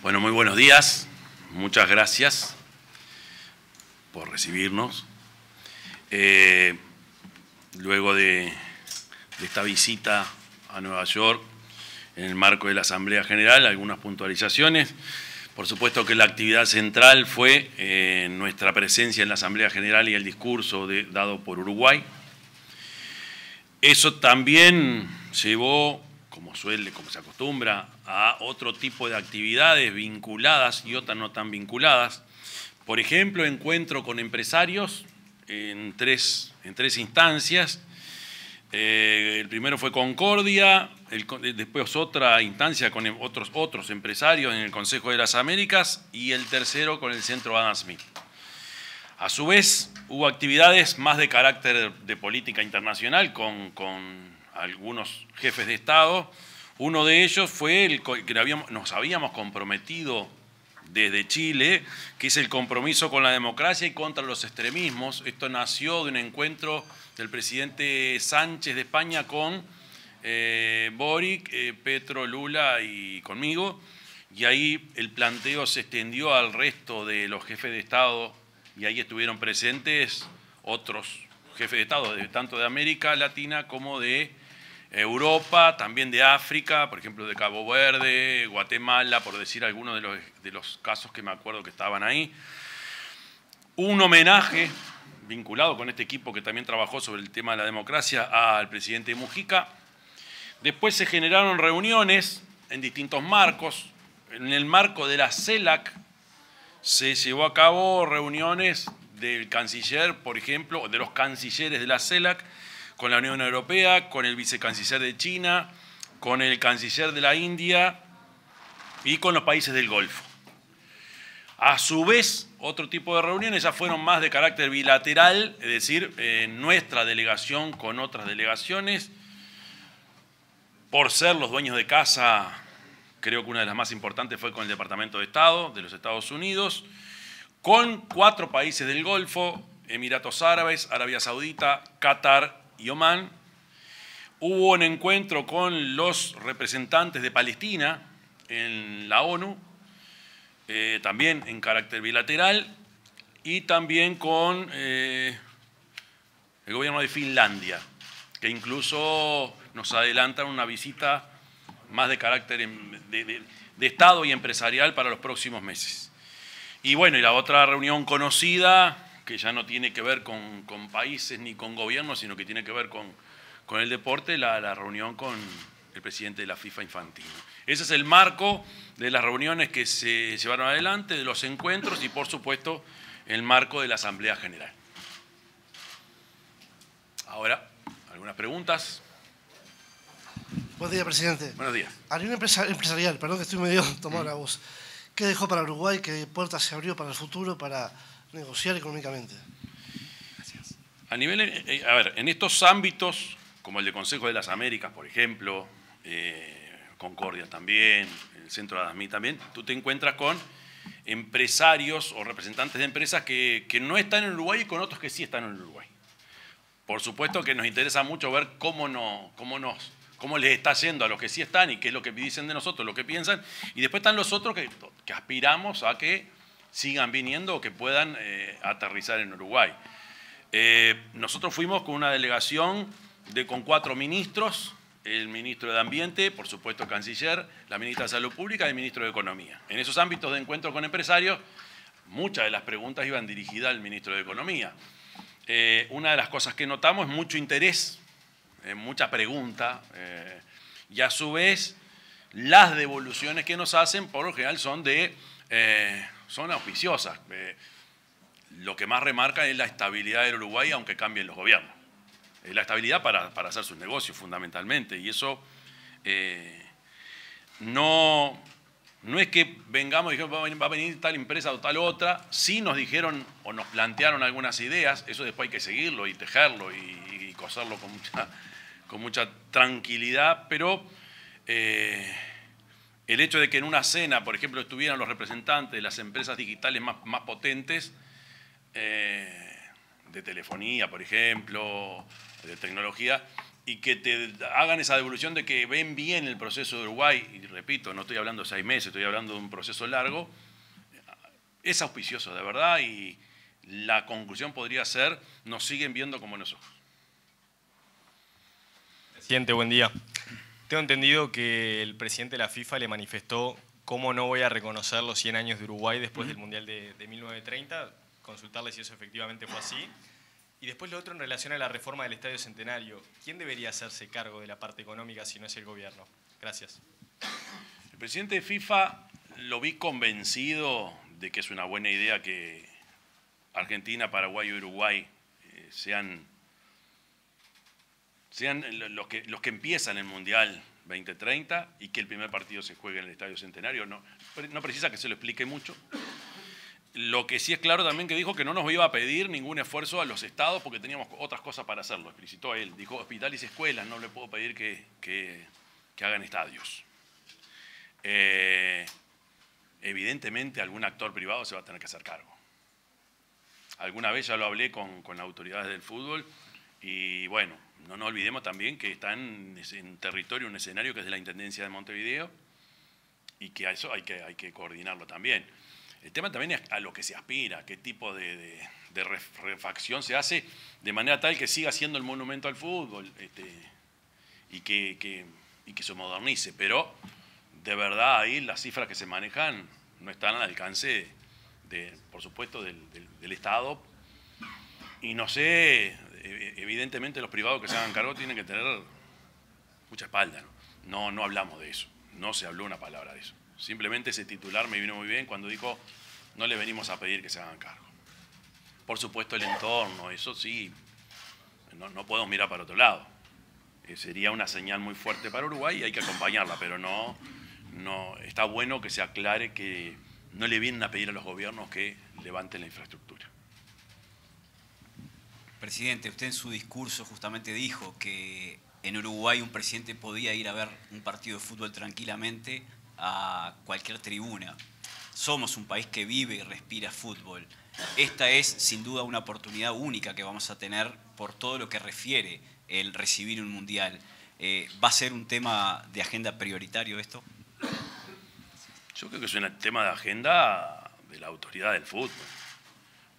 Bueno, muy buenos días. Muchas gracias por recibirnos. Luego de esta visita a Nueva York, en el marco de la Asamblea General, algunas puntualizaciones. Por supuesto que la actividad central fue nuestra presencia en la Asamblea General y el discurso dado por Uruguay. Eso también llevó, como se acostumbra, a otro tipo de actividades vinculadas y otras no tan vinculadas. Por ejemplo, encuentro con empresarios en tres instancias. El primero fue Concordia, después otra instancia con otros empresarios en el Consejo de las Américas y el tercero con el Centro Adam Smith. A su vez, hubo actividades más de carácter de política internacional con algunos jefes de Estado. Uno de ellos fue el que nos habíamos comprometido desde Chile, que es el compromiso con la democracia y contra los extremismos. Esto nació de un encuentro del presidente Sánchez de España con Boric, Petro, Lula y conmigo. Y ahí el planteo se extendió al resto de los jefes de Estado y ahí estuvieron presentes otros jefes de Estado, tanto de América Latina como de Europa, también de África, por ejemplo de Cabo Verde, Guatemala, por decir algunos de los casos que me acuerdo que estaban ahí. Un homenaje vinculado con este equipo que también trabajó sobre el tema de la democracia al presidente Mujica. Después se generaron reuniones en distintos marcos. En el marco de la CELAC se llevó a cabo reuniones del canciller, por ejemplo, de los cancilleres de la CELAC, con la Unión Europea, con el vicecanciller de China, con el canciller de la India y con los países del Golfo. A su vez, otro tipo de reuniones ya fueron más de carácter bilateral, es decir, nuestra delegación con otras delegaciones. Por ser los dueños de casa, creo que una de las más importantes fue con el Departamento de Estado de los Estados Unidos, con 4 países del Golfo, Emiratos Árabes, Arabia Saudita, Qatar y Omán. Hubo un encuentro con los representantes de Palestina en la ONU, también en carácter bilateral, y también con el gobierno de Finlandia, que incluso nos adelantan una visita más de carácter de Estado y empresarial para los próximos meses. Y bueno, y la otra reunión conocida, que ya no tiene que ver con países ni con gobiernos, sino que tiene que ver con el deporte, la reunión con el presidente de la FIFA Infantino. Ese es el marco de las reuniones que se llevaron adelante, de los encuentros y, por supuesto, el marco de la Asamblea General. Ahora, ¿algunas preguntas? Buen día, presidente. Buenos días. A nivel empresarial, perdón que estoy medio tomado la voz, ¿qué dejó para Uruguay? ¿Qué puertas se abrió para el futuro para negociar económicamente? Gracias. A nivel, a ver, en estos ámbitos, como el de Consejo de las Américas, por ejemplo, Concordia también, el Centro Adam Smith también, tú te encuentras con empresarios o representantes de empresas que no están en Uruguay y con otros que sí están en Uruguay. Por supuesto que nos interesa mucho ver cómo les está yendo a los que sí están y qué es lo que dicen de nosotros, lo que piensan. Y después están los otros que aspiramos a que sigan viniendo o que puedan aterrizar en Uruguay. Nosotros fuimos con una delegación con 4 ministros, el ministro de Ambiente, por supuesto el canciller, la ministra de Salud Pública y el ministro de Economía. En esos ámbitos de encuentro con empresarios, muchas de las preguntas iban dirigidas al ministro de Economía. Una de las cosas que notamos es mucho interés, mucha pregunta, y a su vez las devoluciones que nos hacen por lo general son auspiciosas. Lo que más remarca es la estabilidad del Uruguay, aunque cambien los gobiernos. La estabilidad para hacer sus negocios, fundamentalmente. Y eso no es que vengamos y digamos va a venir tal empresa o tal otra. Sí nos dijeron o nos plantearon algunas ideas. Eso después hay que seguirlo y tejerlo y coserlo con mucha tranquilidad. Pero el hecho de que en una cena, por ejemplo, estuvieran los representantes de las empresas digitales más potentes, de telefonía, por ejemplo, de tecnología, y que te hagan esa devolución de que ven bien el proceso de Uruguay, y repito, no estoy hablando de 6 meses, estoy hablando de un proceso largo, es auspicioso, de verdad, y la conclusión podría ser, nos siguen viendo como nosotros. Presidente, buen día. Tengo entendido que el presidente de la FIFA le manifestó cómo no voy a reconocer los 100 años de Uruguay después del Mundial de 1930, consultarle si eso efectivamente fue así. Y después lo otro en relación a la reforma del Estadio Centenario. ¿Quién debería hacerse cargo de la parte económica si no es el gobierno? Gracias. El presidente de FIFA lo vi convencido de que es una buena idea que Argentina, Paraguay y Uruguay sean los que empiezan el Mundial 2030 y que el primer partido se juegue en el Estadio Centenario. No precisa que se lo explique mucho. Lo que sí es claro también que dijo que no nos iba a pedir ningún esfuerzo a los estados porque teníamos otras cosas para hacerlo, explicitó él. Dijo hospitales y escuelas, no le puedo pedir que hagan estadios. Evidentemente algún actor privado se va a tener que hacer cargo. Alguna vez ya lo hablé con autoridades del fútbol y bueno, no nos olvidemos también que están en territorio, un escenario que es de la Intendencia de Montevideo y que a eso hay que coordinarlo también. El tema también es a lo que se aspira, qué tipo de refacción se hace de manera tal que siga siendo el monumento al fútbol y que se modernice. Pero de verdad ahí las cifras que se manejan no están al alcance, por supuesto, del Estado. Y no sé, evidentemente los privados que se hagan cargo tienen que tener mucha espalda. No hablamos de eso, no se habló una palabra de eso. Simplemente ese titular me vino muy bien cuando dijo, no le venimos a pedir que se hagan cargo. Por supuesto el entorno, eso sí, no podemos mirar para otro lado. Sería una señal muy fuerte para Uruguay y hay que acompañarla, pero no está bueno que se aclare que no le vienen a pedir a los gobiernos que levanten la infraestructura. Presidente, usted en su discurso justamente dijo que en Uruguay un presidente podía ir a ver un partido de fútbol tranquilamente a cualquier tribuna. Somos un país que vive y respira fútbol. Esta es sin duda una oportunidad única que vamos a tener por todo lo que refiere el recibir un mundial. ¿Va a ser un tema de agenda prioritario esto? Yo creo que es un tema de agenda de la autoridad del fútbol.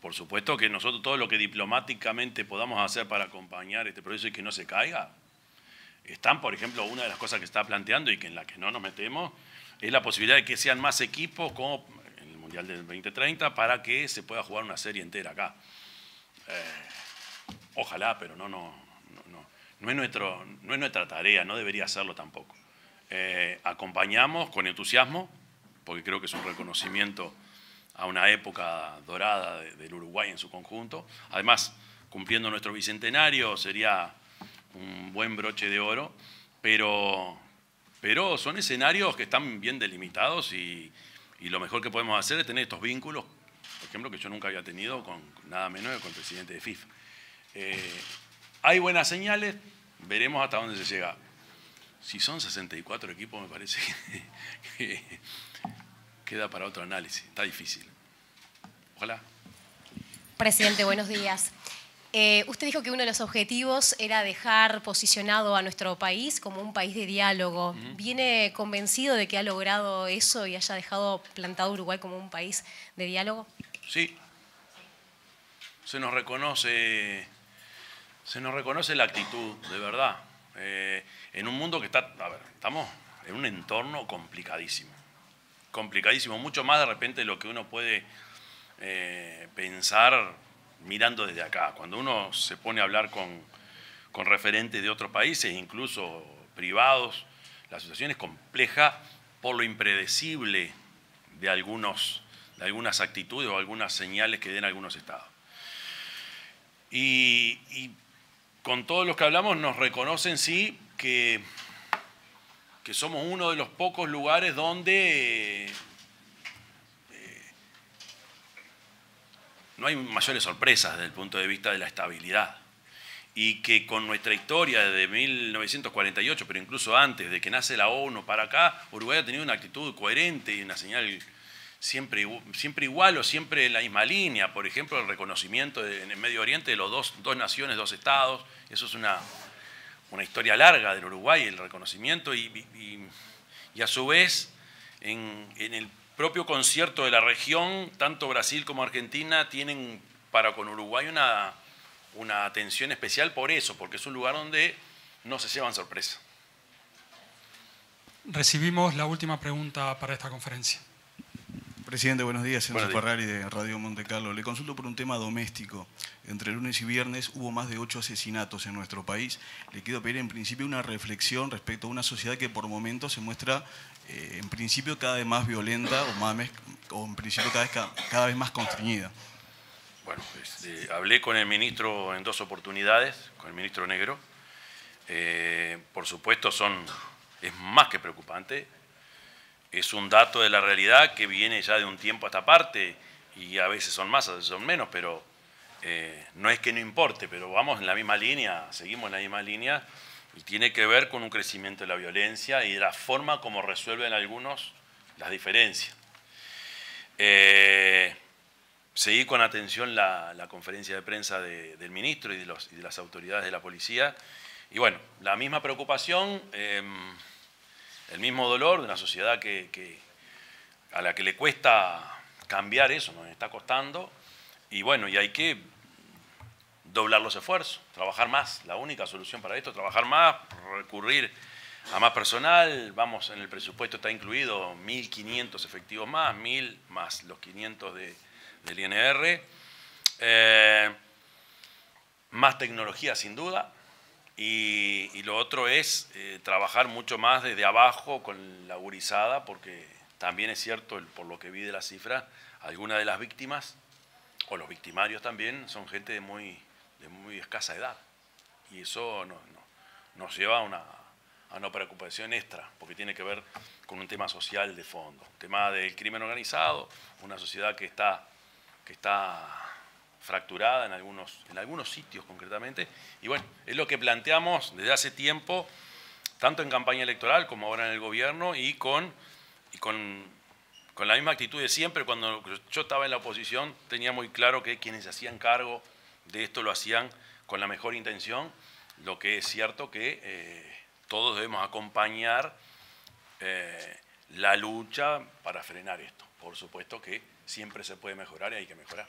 Por supuesto que nosotros todo lo que diplomáticamente podamos hacer para acompañar este proceso y que no se caiga, están, por ejemplo, una de las cosas que está planteando y que en la que no nos metemos, es la posibilidad de que sean más equipos como en el Mundial del 2030 para que se pueda jugar una serie entera acá. Ojalá, pero no es nuestra tarea, no debería serlo tampoco. Acompañamos con entusiasmo, porque creo que es un reconocimiento a una época dorada del Uruguay en su conjunto. Además, cumpliendo nuestro bicentenario sería un buen broche de oro, pero son escenarios que están bien delimitados y lo mejor que podemos hacer es tener estos vínculos, por ejemplo, que yo nunca había tenido con nada menos que con el presidente de FIFA. Hay buenas señales, veremos hasta dónde se llega. Si son 64 equipos, me parece que queda para otro análisis. Está difícil. Ojalá. Presidente, buenos días. Usted dijo que uno de los objetivos era dejar posicionado a nuestro país como un país de diálogo. ¿Viene convencido de que ha logrado eso y haya dejado plantado Uruguay como un país de diálogo? Sí. Se nos reconoce la actitud, de verdad. En un mundo que estamos en un entorno complicadísimo. Complicadísimo, mucho más de repente de lo que uno puede pensar mirando desde acá. Cuando uno se pone a hablar con referentes de otros países, incluso privados, la situación es compleja por lo impredecible de algunas actitudes o algunas señales que den algunos estados. Y con todos los que hablamos nos reconocen, sí, que somos uno de los pocos lugares donde no hay mayores sorpresas desde el punto de vista de la estabilidad. Y que con nuestra historia desde 1948, pero incluso antes de que nace la ONU para acá, Uruguay ha tenido una actitud coherente y una señal siempre igual o siempre en la misma línea. Por ejemplo, el reconocimiento en el Medio Oriente de los dos naciones, dos estados. Eso es una una historia larga del Uruguay, el reconocimiento, y a su vez en el propio concierto de la región, tanto Brasil como Argentina tienen para con Uruguay una atención especial por eso, porque es un lugar donde no se llevan sorpresa. Recibimos la última pregunta para esta conferencia. Presidente, buenos días. Enzo Buenos días. Ferrari de Radio Monte Carlo. Le consulto por un tema doméstico. Entre lunes y viernes hubo más de 8 asesinatos en nuestro país. Le quiero pedir en principio una reflexión respecto a una sociedad que por momentos se muestra en principio cada vez más violenta o en principio cada vez más constreñida. Bueno, hablé con el ministro en 2 oportunidades, con el ministro Negro. Por supuesto es más que preocupante. Es un dato de la realidad que viene ya de un tiempo a esta parte, y a veces son más, a veces son menos, pero no es que no importe, pero vamos en la misma línea, seguimos en la misma línea, y tiene que ver con un crecimiento de la violencia y de la forma como resuelven algunos las diferencias. Seguí con atención la conferencia de prensa del ministro y de las autoridades de la policía, y bueno, la misma preocupación, el mismo dolor de una sociedad a la que le cuesta cambiar eso, nos está costando, y bueno, y hay que doblar los esfuerzos, trabajar más. La única solución para esto es trabajar más, recurrir a más personal. Vamos, en el presupuesto está incluido 1.500 efectivos más, 1.000 más los 500 del INR. Más tecnología sin duda. Y lo otro es trabajar mucho más desde abajo con la gurizada, porque también es cierto, por lo que vi de las cifras, algunas de las víctimas, o los victimarios también, son gente de muy escasa edad. Y eso nos lleva a una preocupación extra, porque tiene que ver con un tema social de fondo, un tema del crimen organizado, una sociedad que está fracturada en algunos sitios concretamente, y bueno, es lo que planteamos desde hace tiempo, tanto en campaña electoral como ahora en el gobierno, y con la misma actitud de siempre. Cuando yo estaba en la oposición tenía muy claro que quienes se hacían cargo de esto lo hacían con la mejor intención. Lo que es cierto que todos debemos acompañar la lucha para frenar esto. Por supuesto que siempre se puede mejorar y hay que mejorar.